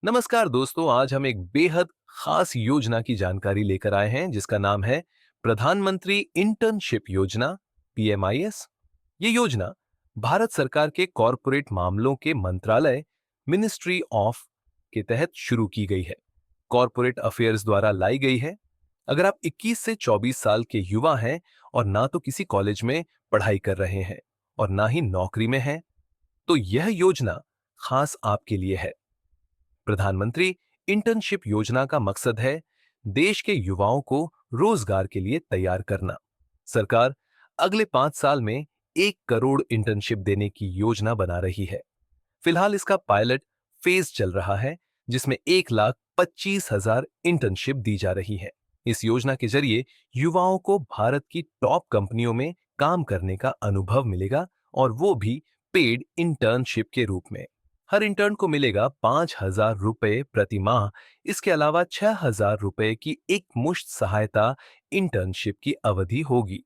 नमस्कार दोस्तों, आज हम एक बेहद खास योजना की जानकारी लेकर आए हैं जिसका नाम है प्रधानमंत्री इंटर्नशिप योजना पीएमआईएस। ये योजना भारत सरकार के कॉरपोरेट मामलों के मंत्रालय मिनिस्ट्री ऑफ के तहत शुरू की गई है। कॉरपोरेट अफेयर्स द्वारा लाई गई है। अगर आप 21 से 24 साल के युवा हैं और ना तो किसी कॉलेज में पढ़ाई कर रहे हैं और ना ही नौकरी में हैं, तो यह योजना खास आपके लिए है। प्रधानमंत्री इंटर्नशिप योजना का मकसद है देश के युवाओं को रोजगार के लिए तैयार करना। सरकार अगले 5 साल में 1 करोड़ इंटर्नशिप देने की योजना बना रही है। फिलहाल इसका पायलट फेज चल रहा है जिसमें 1,25,000 इंटर्नशिप दी जा रही है। इस योजना के जरिए युवाओं को भारत की टॉप कंपनियों में काम करने का अनुभव मिलेगा और वो भी पेड इंटर्नशिप के रूप में। हर इंटर्न को मिलेगा 5,000 रुपए प्रति माह। इसके अलावा 6,000 रुपए की एक मुश्त सहायता इंटर्नशिप की अवधि होगी।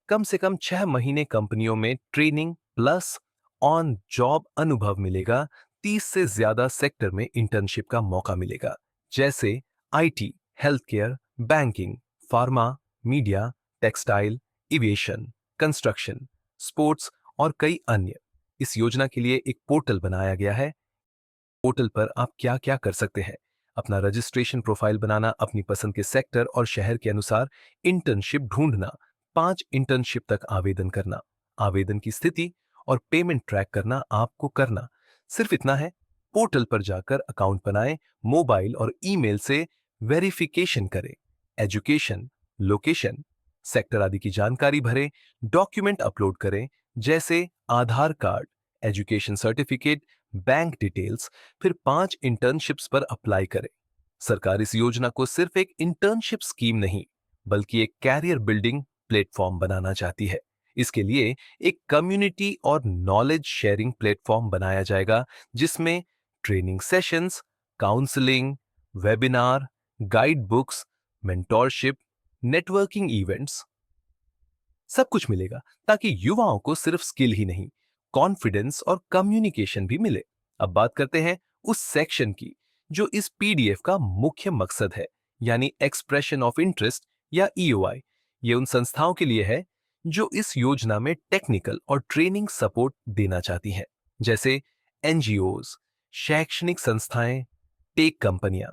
कम से कम 6 महीने कंपनियों में ट्रेनिंग प्लस ऑन जॉब अनुभव मिलेगा। 30 से ज्यादा सेक्टर में इंटर्नशिप का मौका मिलेगा, जैसे IT, health care, banking, pharma, media, textile, aviation, construction, sports और कई अन्य। इस योजना के लिए एक पोर्टल बनाया गया है। पोर्टल पर आप क्या क्या कर सकते हैं: अपना रजिस्ट्रेशन प्रोफाइल बनाना, अपनी पसंद के सेक्टर और शहर के अनुसार इंटर्नशिप ढूंढना, 5 इंटर्नशिप तक आवेदन करना, आवेदन की स्थिति और पेमेंट ट्रैक करना आपको करना सिर्फ इतना है। पोर्टल पर जाकर अकाउंट बनाएं, मोबाइल और ईमेल से वेरिफिकेशन करें, एजुकेशन, लोकेशन, सेक्टर आदि की जानकारी भरें, डॉक्यूमेंट अपलोड करें जैसे Aadhaar card, education certificate, bank details, फिर 5 इंटर्नशिप्स पर अप्लाई करें। सरकार इस योजना को सिर्फ एक इंटर्नशिप स्कीम नहीं, बल्कि एक कैरियर बिल्डिंग प्लेटफॉर्म बनाना चाहती है। इसके लिए एक कम्युनिटी और नॉलेज शेयरिंग प्लेटफॉर्म बनाया जाएगा जिसमें training sessions, counselling, webinar, guide books, mentorship, networking events, सब कुछ मिलेगा ताकि युवाओं को सिर्फ स्किल ही नहीं, कॉन्फिडेंस और कम्युनिकेशन भी मिले। अब बात करते हैं उस सेक्शन की जो इस पीडीएफ का मुख्य मकसद है, यानी एक्सप्रेशन ऑफ इंटरेस्ट या ईओआई। ये उन संस्थाओं के लिए है जो इस योजना में टेक्निकल और ट्रेनिंग सपोर्ट देना चाहती हैं, जैसे एनजीओज, शैक्षणिक संस्थाएं, टेक कंपनियां,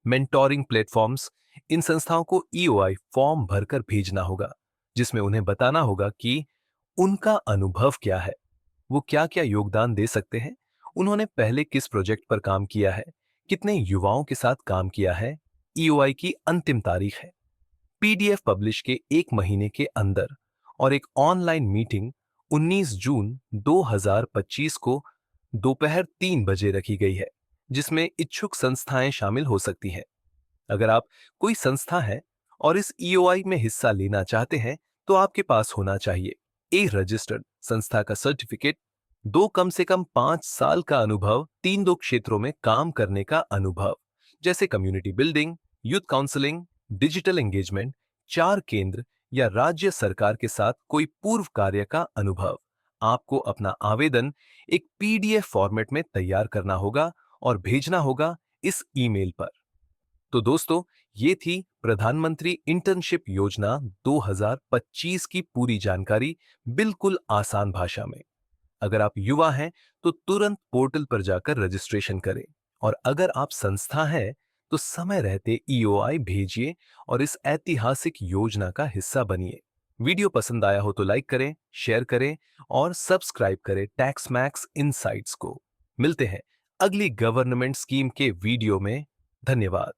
मेंटोरिंग प्लेटफॉर्म्स। इन संस्थाओं को ईओआई फॉर्म भरकर भेजना होगा जिसमें उन्हें बताना होगा कि उनका अनुभव क्या है, वो क्या-क्या योगदान दे सकते हैं, उन्होंने पहले किस प्रोजेक्ट पर काम किया है, कितने युवाओं के साथ काम किया है। ईओआई की अंतिम तारीख है पीडीएफ पब्लिश के 1 महीने के अंदर और एक ऑनलाइन मीटिंग 19 जून 2025 को दोपहर 3 बजे रखी गई है, जिसमें इच्छुक संस्थाएं शामिल हो सकती हैं। अगर आप कोई संस्था है और इस ईओआई में हिस्सा लेना चाहते हैं, तो आपके पास होना चाहिए ए रजिस्टर्ड संस्था का सर्टिफिकेट, दो कम से कम 5 साल का अनुभव, 3 क्षेत्रों में काम करने का अनुभव, जैसे community building, youth counselling, digital engagement, 4 केंद्र या राज्य सरकार के साथ कोई पूर्व कार्य का अनुभव। आपको अपना आवेदन एक पीडीएफ फॉर्मेट में तैयार करना होगा और भेजना होगा इस ईमेल पर। तो दोस्तों, ये थी प्रधानमंत्री इंटर्नशिप योजना 2025 की पूरी जानकारी, बिल्कुल आसान भाषा में। अगर आप युवा हैं तो तुरंत पोर्टल पर जाकर रजिस्ट्रेशन करें, और अगर आप संस्था हैं तो समय रहते ईओआई भेजिए और इस ऐतिहासिक योजना का हिस्सा बनिए। वीडियो पसंद आया हो तो लाइक करें, शेयर करें और सब्सक्राइब करें टैक्स मैक्स इनसाइट्स को। मिलते हैं अगली गवर्नमेंट स्कीम के वीडियो में। धन्यवाद।